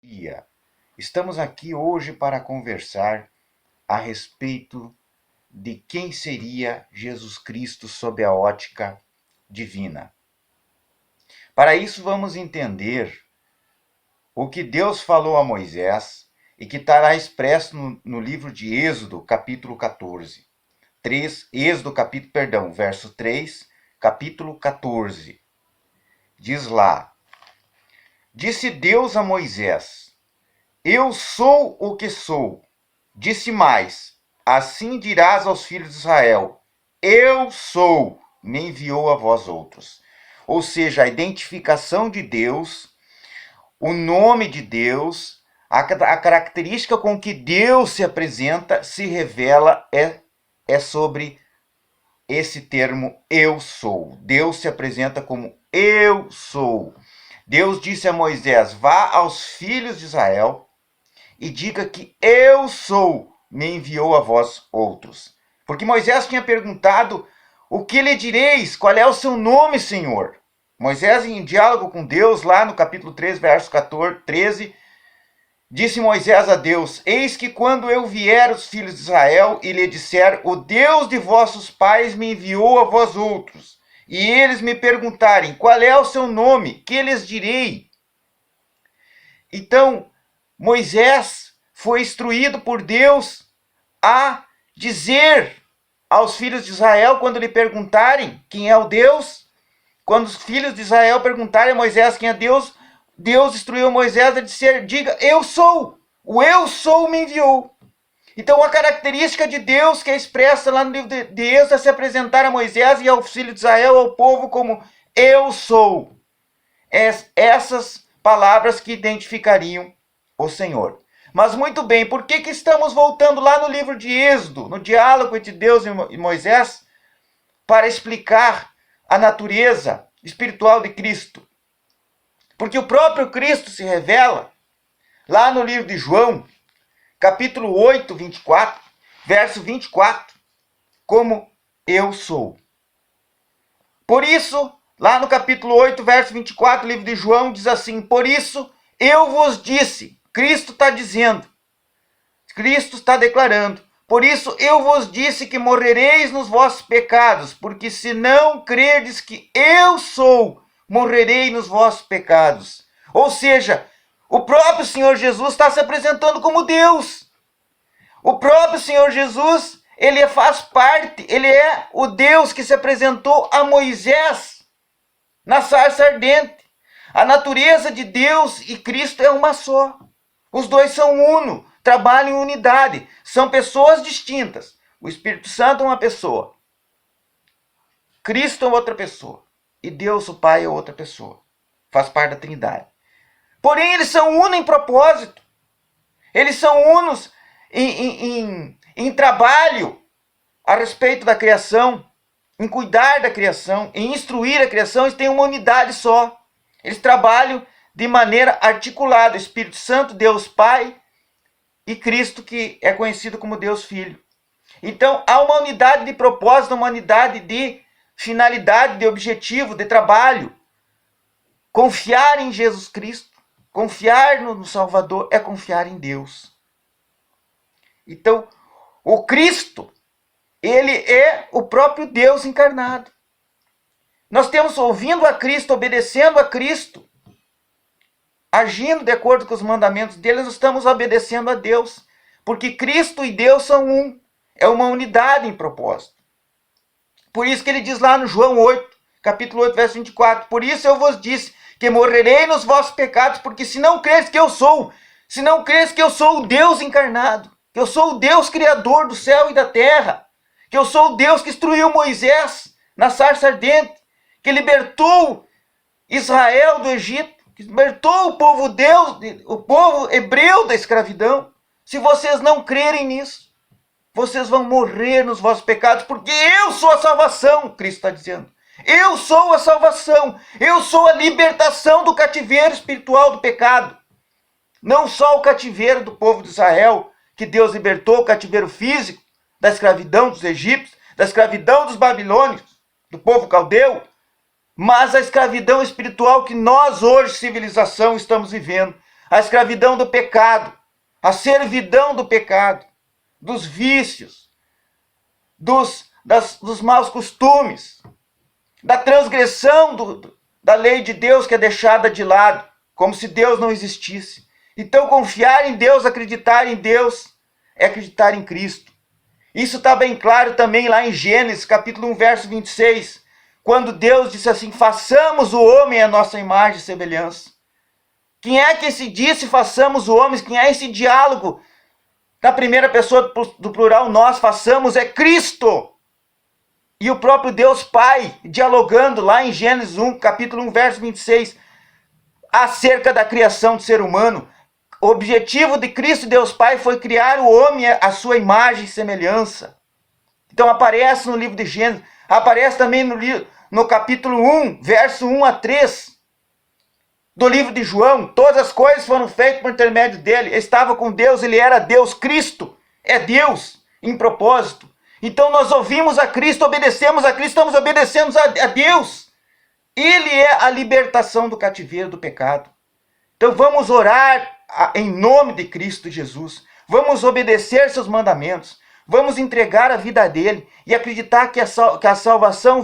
dia. Estamos aqui hoje para conversar a respeito de quem seria Jesus Cristo sob a ótica divina. Para isso, vamos entender o que Deus falou a Moisés e que estará expresso no livro de Êxodo, capítulo 14. Verso 3, capítulo 14. Diz lá: Disse Deus a Moisés: Eu sou o que sou. Disse mais: Assim dirás aos filhos de Israel: Eu sou, me enviou a vós outros. Ou seja, a identificação de Deus, o nome de Deus, a característica com que Deus se apresenta, se revela, é sobre esse termo eu sou. Deus se apresenta como eu sou. Deus disse a Moisés: Vá aos filhos de Israel e diga que eu sou, me enviou a vós outros. Porque Moisés tinha perguntado: O que lhe direis? Qual é o seu nome, Senhor? Moisés, em diálogo com Deus, lá no capítulo 3, verso 13, disse Moisés a Deus: Eis que quando eu vier os filhos de Israel e lhe disser: O Deus de vossos pais me enviou a vós outros, e eles me perguntarem: Qual é o seu nome? Que lhes direi? Então, Moisés foi instruído por Deus a dizer aos filhos de Israel, quando lhe perguntarem quem é o Deus, quando os filhos de Israel perguntarem a Moisés quem é Deus, Deus instruiu Moisés a dizer: diga, eu sou, o eu sou me enviou. Então a característica de Deus que é expressa lá no livro de Êxodo é se apresentar a Moisés e ao filho de Israel, ao povo, como eu sou. Essas palavras que identificariam o Senhor. Mas muito bem, por que estamos voltando lá no livro de Êxodo, no diálogo entre Deus e Moisés, para explicar a natureza espiritual de Cristo? Porque o próprio Cristo se revela lá no livro de João, capítulo 8, 24, verso 24, como eu sou. Por isso, lá no capítulo 8, verso 24, livro de João, diz assim: Por isso eu vos disse, Cristo está dizendo, Cristo está declarando, por isso eu vos disse que morrereis nos vossos pecados, porque se não crerdes que eu sou, morrerei nos vossos pecados. Ou seja, o próprio Senhor Jesus está se apresentando como Deus. O próprio Senhor Jesus, ele faz parte, ele é o Deus que se apresentou a Moisés na sarça ardente. A natureza de Deus e Cristo é uma só. Os dois são uno, trabalham em unidade, são pessoas distintas. O Espírito Santo é uma pessoa, Cristo é outra pessoa, e Deus, o Pai, é outra pessoa. Faz parte da Trindade. Porém, eles são unos em propósito. Eles são unos em trabalho a respeito da criação, em cuidar da criação, em instruir a criação. Eles têm uma unidade só. Eles trabalham de maneira articulada. Espírito Santo, Deus Pai, e Cristo, que é conhecido como Deus Filho. Então, há uma unidade de propósito, uma unidade de finalidade, de objetivo, de trabalho. Confiar em Jesus Cristo, confiar no Salvador, é confiar em Deus. Então, o Cristo, ele é o próprio Deus encarnado. Nós temos ouvindo a Cristo, obedecendo a Cristo, agindo de acordo com os mandamentos dele, nós estamos obedecendo a Deus. Porque Cristo e Deus são um. É uma unidade em propósito. Por isso que ele diz lá no João 8, capítulo 8, verso 24. Por isso eu vos disse que morrerei nos vossos pecados, porque se não creres que eu sou, se não creres que eu sou o Deus encarnado, que eu sou o Deus criador do céu e da terra, que eu sou o Deus que instruiu Moisés na sarça ardente, que libertou Israel do Egito, que libertou o povo Deus, o povo hebreu da escravidão. Se vocês não crerem nisso, vocês vão morrer nos vossos pecados, porque eu sou a salvação, Cristo está dizendo. Eu sou a salvação, eu sou a libertação do cativeiro espiritual do pecado. Não só o cativeiro do povo de Israel, que Deus libertou, o cativeiro físico, da escravidão dos egípcios, da escravidão dos babilônios, do povo caldeu, mas a escravidão espiritual que nós hoje, civilização, estamos vivendo. a escravidão do pecado, a servidão do pecado, dos vícios, dos maus costumes, da transgressão da lei de Deus que é deixada de lado, como se Deus não existisse. Então, confiar em Deus, acreditar em Deus, é acreditar em Cristo. Isso está bem claro também lá em Gênesis, capítulo 1, verso 26, quando Deus disse assim: façamos o homem à nossa imagem e semelhança. Quem é que se disse façamos o homem? Quem é esse diálogo? Na primeira pessoa do plural, nós façamos, é Cristo. E o próprio Deus Pai, dialogando lá em Gênesis 1, capítulo 1, verso 26, acerca da criação do ser humano. O objetivo de Cristo, Deus Pai, foi criar o homem à sua imagem e semelhança. Então aparece no livro de Gênesis, aparece também no capítulo 1, verso 1 a 3, do livro de João. Todas as coisas foram feitas por intermédio dele. Ele estava com Deus, ele era Deus. Cristo é Deus em propósito. Então nós ouvimos a Cristo, obedecemos a Cristo, estamos obedecendo a Deus. Ele é a libertação do cativeiro do pecado. Então vamos orar em nome de Cristo Jesus. Vamos obedecer seus mandamentos. Vamos entregar a vida dele e acreditar que a salvação